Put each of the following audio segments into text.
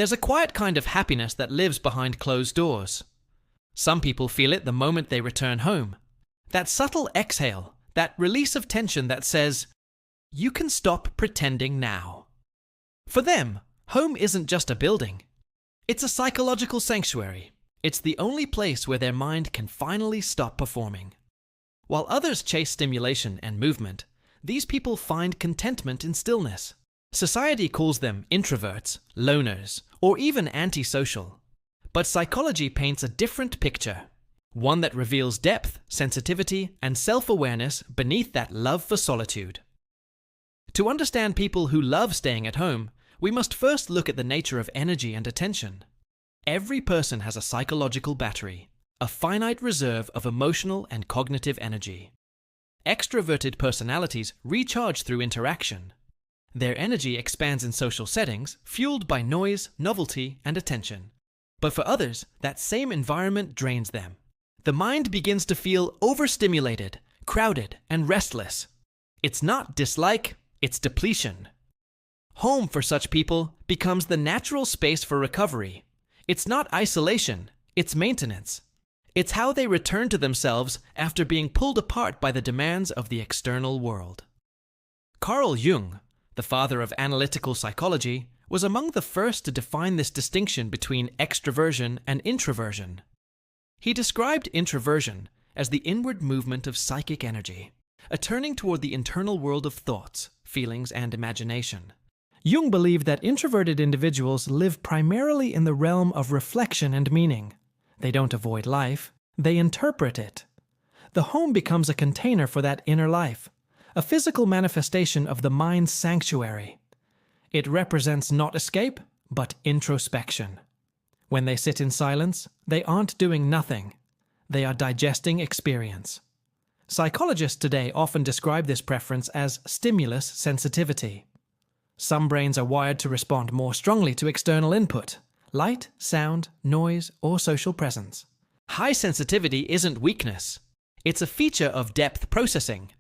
There's a quiet kind of happiness that lives behind closed doors. Some people feel it the moment they return home. That subtle exhale, that release of tension that says, "You can stop pretending now." For them, home isn't just a building. It's a psychological sanctuary. It's the only place where their mind can finally stop performing. While others chase stimulation and movement, these people find contentment in stillness. Society calls them introverts, loners, or even antisocial. But psychology paints a different picture, one that reveals depth, sensitivity, and self-awareness beneath that love for solitude. To understand people who love staying at home, we must first look at the nature of energy and attention. Every person has a psychological battery, a finite reserve of emotional and cognitive energy. Extroverted personalities recharge through interaction. Their energy expands in social settings, fueled by noise, novelty, and attention. But for others, that same environment drains them. The mind begins to feel overstimulated, crowded, and restless. It's not dislike, it's depletion. Home for such people becomes the natural space for recovery. It's not isolation, it's maintenance. It's how they return to themselves after being pulled apart by the demands of the external world. Carl Jung, the father of analytical psychology, was among the first to define this distinction between extroversion and introversion. He described introversion as the inward movement of psychic energy, a turning toward the internal world of thoughts, feelings, and imagination. Jung believed that introverted individuals live primarily in the realm of reflection and meaning. They don't avoid life, they interpret it. The home becomes a container for that inner life, a physical manifestation of the mind's sanctuary. It represents not escape, but introspection. When they sit in silence, they aren't doing nothing. They are digesting experience. Psychologists today often describe this preference as stimulus sensitivity. Some brains are wired to respond more strongly to external input, light, sound, noise, or social presence. High sensitivity isn't weakness. It's a feature of depth processing.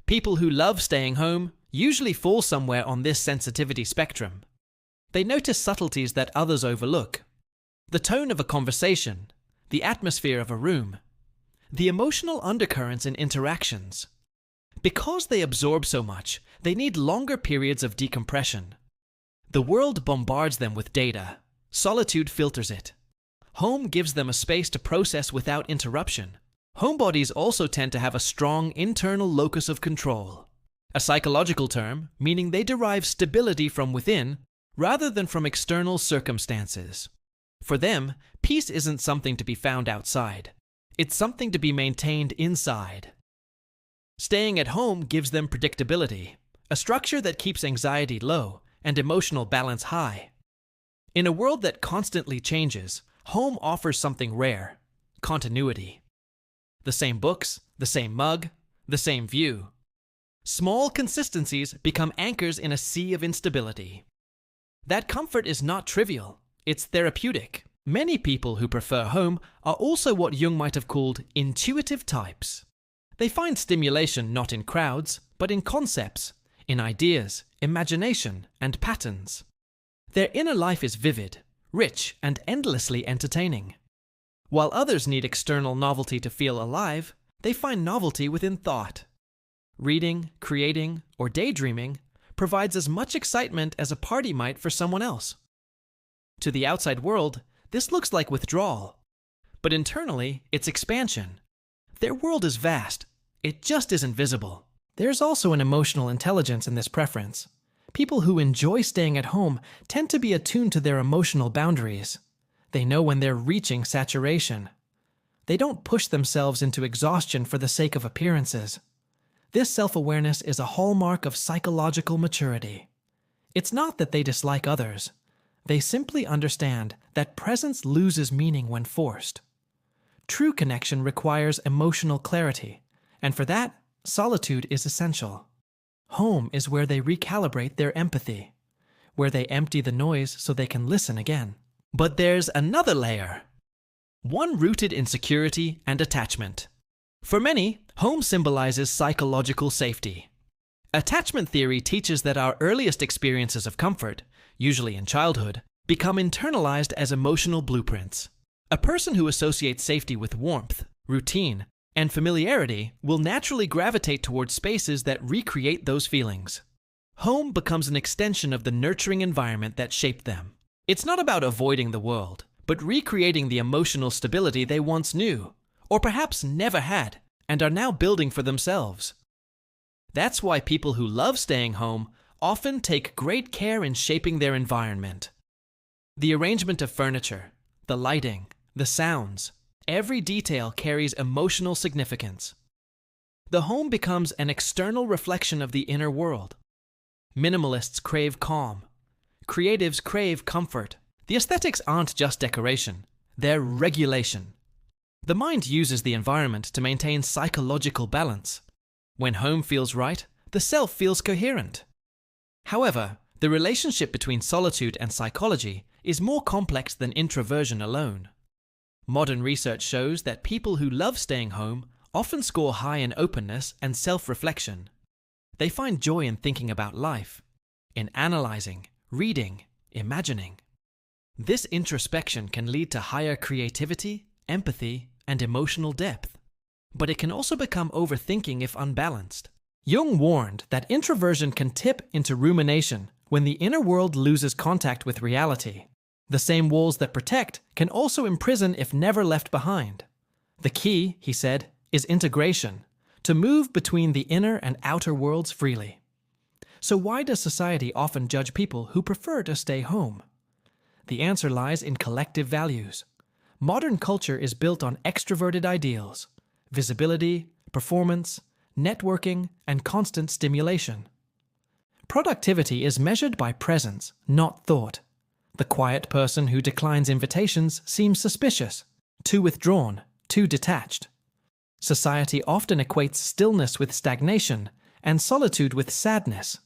People who love staying home usually fall somewhere on this sensitivity spectrum. They notice subtleties that others overlook. The tone of a conversation, the atmosphere of a room, the emotional undercurrents in interactions. Because they absorb so much, they need longer periods of decompression. The world bombards them with data. Solitude filters it. Home gives them a space to process without interruption. Homebodies also tend to have a strong internal locus of control, a psychological term meaning they derive stability from within rather than from external circumstances. For them, peace isn't something to be found outside. It's something to be maintained inside. Staying at home gives them predictability, a structure that keeps anxiety low and emotional balance high. In a world that constantly changes, home offers something rare: continuity. The same books, the same mug, the same view. Small consistencies become anchors in a sea of instability. That comfort is not trivial, it's therapeutic. Many people who prefer home are also what Jung might have called intuitive types. They find stimulation not in crowds, but in concepts, in ideas, imagination, and patterns. Their inner life is vivid, rich, and endlessly entertaining. While others need external novelty to feel alive, they find novelty within thought. Reading, creating, or daydreaming provides as much excitement as a party might for someone else. To the outside world, this looks like withdrawal. But internally, it's expansion. Their world is vast. It just isn't visible. There's also an emotional intelligence in this preference. People who enjoy staying at home tend to be attuned to their emotional boundaries. They know when they're reaching saturation. They don't push themselves into exhaustion for the sake of appearances. This self-awareness is a hallmark of psychological maturity. It's not that they dislike others. They simply understand that presence loses meaning when forced. True connection requires emotional clarity, and for that, solitude is essential. Home is where they recalibrate their empathy, where they empty the noise so they can listen again. But there's another layer, one rooted in security and attachment. For many, home symbolizes psychological safety. Attachment theory teaches that our earliest experiences of comfort, usually in childhood, become internalized as emotional blueprints. A person who associates safety with warmth, routine, and familiarity will naturally gravitate towards spaces that recreate those feelings. Home becomes an extension of the nurturing environment that shaped them. It's not about avoiding the world, but recreating the emotional stability they once knew, or perhaps never had, and are now building for themselves. That's why people who love staying home often take great care in shaping their environment. The arrangement of furniture, the lighting, the sounds, every detail carries emotional significance. The home becomes an external reflection of the inner world. Minimalists crave calm. Creatives crave comfort. The aesthetics aren't just decoration, they're regulation. The mind uses the environment to maintain psychological balance. When home feels right, the self feels coherent. However, the relationship between solitude and psychology is more complex than introversion alone. Modern research shows that people who love staying home often score high in openness and self-reflection. They find joy in thinking about life, in analyzing, reading, imagining. This introspection can lead to higher creativity, empathy, and emotional depth. But it can also become overthinking if unbalanced. Jung warned that introversion can tip into rumination when the inner world loses contact with reality. The same walls that protect can also imprison if never left behind. The key, he said, is integration, to move between the inner and outer worlds freely. So why does society often judge people who prefer to stay home? The answer lies in collective values. Modern culture is built on extroverted ideals, visibility, performance, networking, and constant stimulation. Productivity is measured by presence, not thought. The quiet person who declines invitations seems suspicious, too withdrawn, too detached. Society often equates stillness with stagnation and solitude with sadness.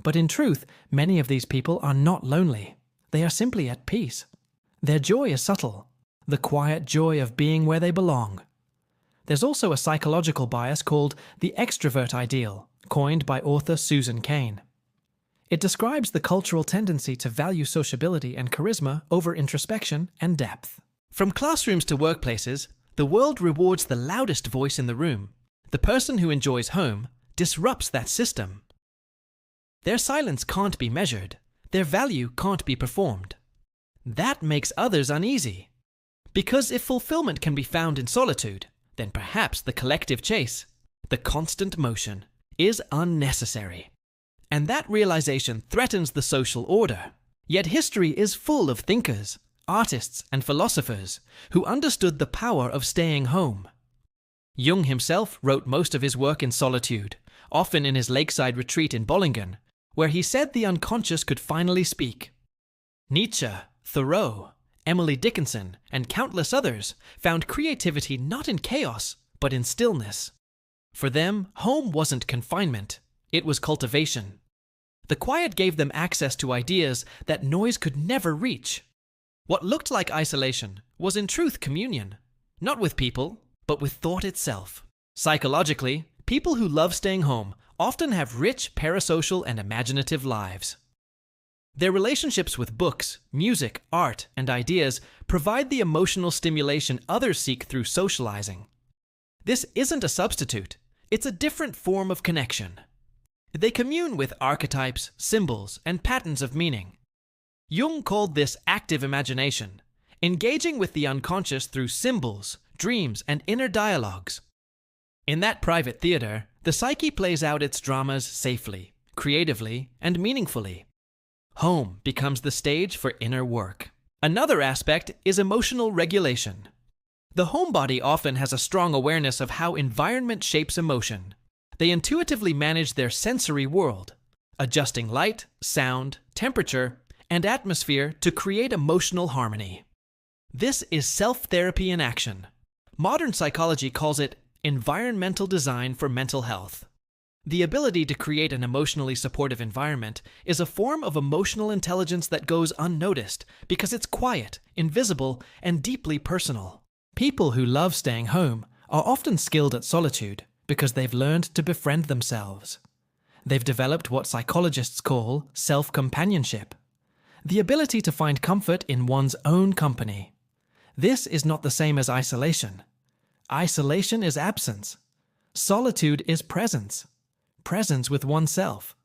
But in truth, many of these people are not lonely. They are simply at peace. Their joy is subtle, the quiet joy of being where they belong. There's also a psychological bias called the extrovert ideal, coined by author Susan Cain. It describes the cultural tendency to value sociability and charisma over introspection and depth. From classrooms to workplaces, the world rewards the loudest voice in the room. The person who enjoys home disrupts that system. Their silence can't be measured. Their value can't be performed. That makes others uneasy. Because if fulfillment can be found in solitude, then perhaps the collective chase, the constant motion, is unnecessary. And that realization threatens the social order. Yet history is full of thinkers, artists, and philosophers who understood the power of staying home. Jung himself wrote most of his work in solitude, often in his lakeside retreat in Bollingen, where he said the unconscious could finally speak. Nietzsche, Thoreau, Emily Dickinson, and countless others found creativity not in chaos, but in stillness. For them, home wasn't confinement, it was cultivation. The quiet gave them access to ideas that noise could never reach. What looked like isolation was in truth communion, not with people, but with thought itself. Psychologically, people who love staying home often have rich parasocial and imaginative lives. Their relationships with books, music, art, and ideas provide the emotional stimulation others seek through socializing. This isn't a substitute, it's a different form of connection. They commune with archetypes, symbols, and patterns of meaning. Jung called this active imagination, engaging with the unconscious through symbols, dreams, and inner dialogues. In that private theater, the psyche plays out its dramas safely, creatively, and meaningfully. Home becomes the stage for inner work. Another aspect is emotional regulation. The homebody often has a strong awareness of how environment shapes emotion. They intuitively manage their sensory world, adjusting light, sound, temperature, and atmosphere to create emotional harmony. This is self-therapy in action. Modern psychology calls it environmental design for mental health. The ability to create an emotionally supportive environment is a form of emotional intelligence that goes unnoticed because it's quiet, invisible, and deeply personal. People who love staying home are often skilled at solitude because they've learned to befriend themselves. They've developed what psychologists call self-companionship. the ability to find comfort in one's own company. This is not the same as isolation. Isolation is absence. Solitude is presence. Presence with oneself.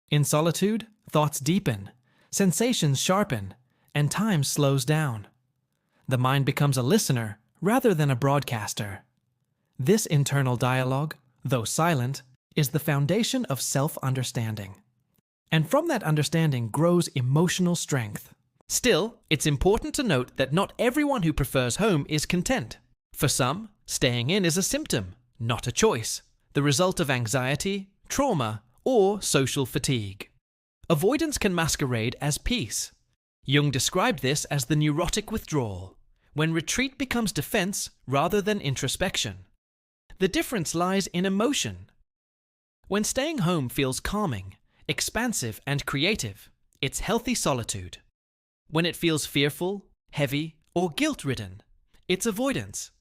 In solitude, thoughts deepen, sensations sharpen, and time slows down. The mind becomes a listener rather than a broadcaster. This internal dialogue, though silent, is the foundation of self-understanding. And from that understanding grows emotional strength. Still, it's important to note that not everyone who prefers home is content. For some, staying in is a symptom, not a choice, the result of anxiety, trauma, or social fatigue. Avoidance can masquerade as peace. Jung described this as the neurotic withdrawal, when retreat becomes defense rather than introspection. The difference lies in emotion. When staying home feels calming, expansive, and creative, it's healthy solitude. When it feels fearful, heavy, or guilt-ridden, it's avoidance.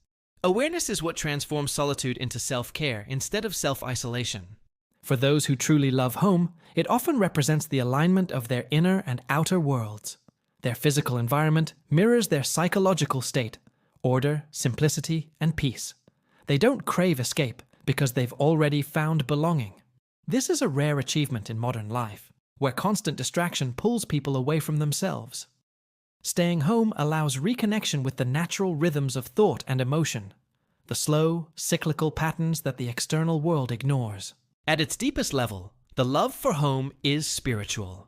Awareness is what transforms solitude into self-care instead of self-isolation. For those who truly love home, it often represents the alignment of their inner and outer worlds. Their physical environment mirrors their psychological state, order, simplicity, and peace. They don't crave escape because they've already found belonging. This is a rare achievement in modern life, where constant distraction pulls people away from themselves. Staying home allows reconnection with the natural rhythms of thought and emotion, the slow, cyclical patterns that the external world ignores. At its deepest level, the love for home is spiritual.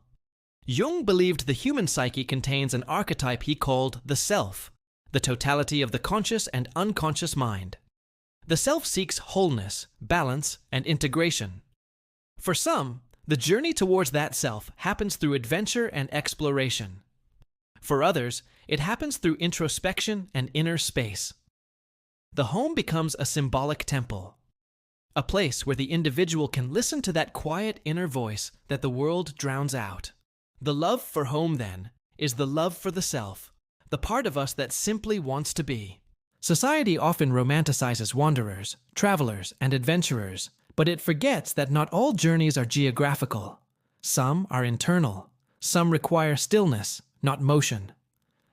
Jung believed the human psyche contains an archetype he called the self, the totality of the conscious and unconscious mind. The self seeks wholeness, balance, and integration. For some, the journey towards that self happens through adventure and exploration. For others, it happens through introspection and inner space. The home becomes a symbolic temple, a place where the individual can listen to that quiet inner voice that the world drowns out. The love for home, then, is the love for the self, the part of us that simply wants to be. Society often romanticizes wanderers, travelers, and adventurers, but it forgets that not all journeys are geographical. Some are internal. Some require stillness, not motion.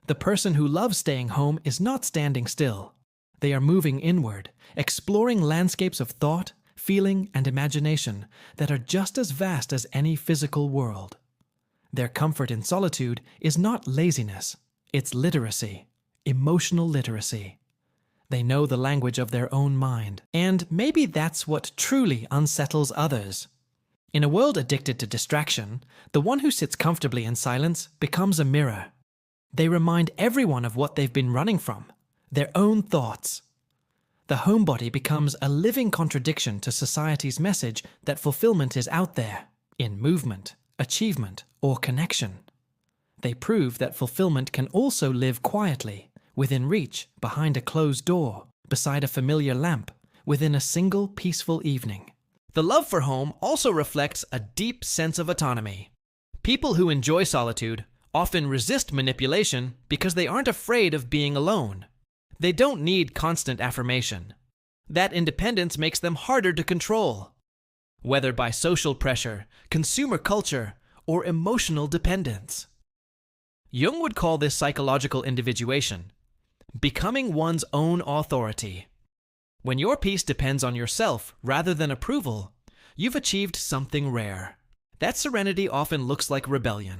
The person who loves staying home is not standing still. They are moving inward, exploring landscapes of thought, feeling, and imagination that are just as vast as any physical world. Their comfort in solitude is not laziness, it's literacy, emotional literacy. They know the language of their own mind, and maybe that's what truly unsettles others. In a world addicted to distraction, the one who sits comfortably in silence becomes a mirror. They remind everyone of what they've been running from, their own thoughts. The homebody becomes a living contradiction to society's message that fulfillment is out there, in movement, achievement, or connection. They prove that fulfillment can also live quietly, within reach, behind a closed door, beside a familiar lamp, within a single peaceful evening. The love for home also reflects a deep sense of autonomy. People who enjoy solitude often resist manipulation because they aren't afraid of being alone. They don't need constant affirmation. That independence makes them harder to control, whether by social pressure, consumer culture, or emotional dependence. Jung would call this psychological individuation, becoming one's own authority. When your peace depends on yourself rather than approval, you've achieved something rare. That serenity often looks like rebellion.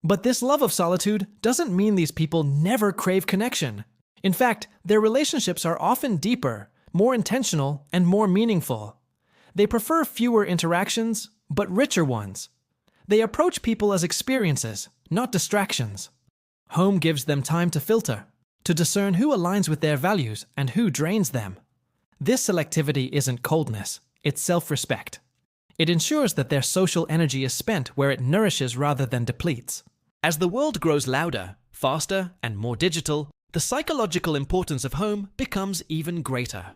But this love of solitude doesn't mean these people never crave connection. In fact, their relationships are often deeper, more intentional, and more meaningful. They prefer fewer interactions, but richer ones. They approach people as experiences, not distractions. Home gives them time to filter, to discern who aligns with their values and who drains them. This selectivity isn't coldness, it's self-respect. It ensures that their social energy is spent where it nourishes rather than depletes. As the world grows louder, faster, and more digital, the psychological importance of home becomes even greater.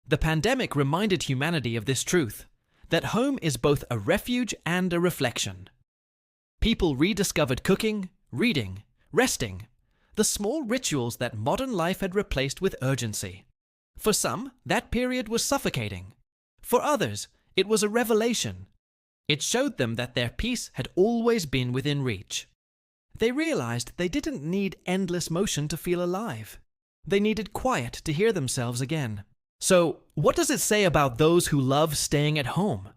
The pandemic reminded humanity of this truth, that home is both a refuge and a reflection. People rediscovered cooking, reading, resting, the small rituals that modern life had replaced with urgency. For some, that period was suffocating. For others, it was a revelation. It showed them that their peace had always been within reach. They realized they didn't need endless motion to feel alive. They needed quiet to hear themselves again. So, what does it say about those who love staying at home?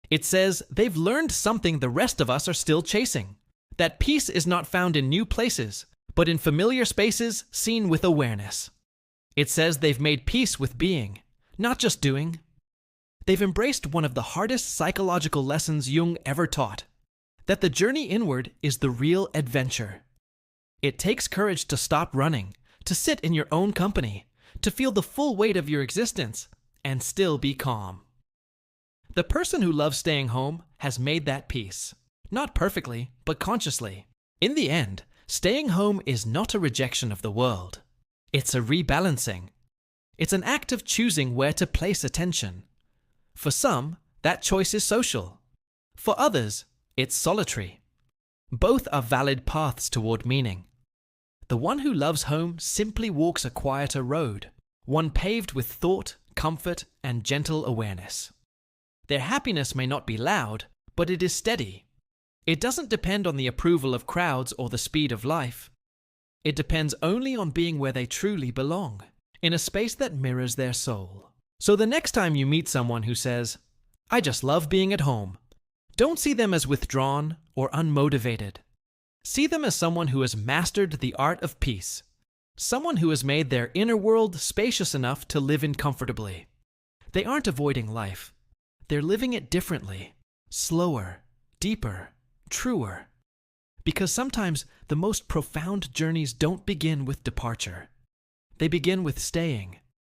It says they've learned something the rest of us are still chasing. That peace is not found in new places, but in familiar spaces seen with awareness. It says they've made peace with being, not just doing. They've embraced one of the hardest psychological lessons Jung ever taught, that the journey inward is the real adventure. It takes courage to stop running, to sit in your own company, to feel the full weight of your existence, and still be calm. The person who loves staying home has made that peace. Not perfectly, but consciously. In the end, staying home is not a rejection of the world. It's a rebalancing. It's an act of choosing where to place attention. For some, that choice is social. For others, it's solitary. Both are valid paths toward meaning. The one who loves home simply walks a quieter road, one paved with thought, comfort, and gentle awareness. Their happiness may not be loud, but it is steady. It doesn't depend on the approval of crowds or the speed of life. It depends only on being where they truly belong, in a space that mirrors their soul. So the next time you meet someone who says, "I just love being at home," don't see them as withdrawn or unmotivated. See them as someone who has mastered the art of peace, someone who has made their inner world spacious enough to live in comfortably. They aren't avoiding life. They're living it differently, slower, deeper, truer. Because sometimes the most profound journeys don't begin with departure. They begin with staying.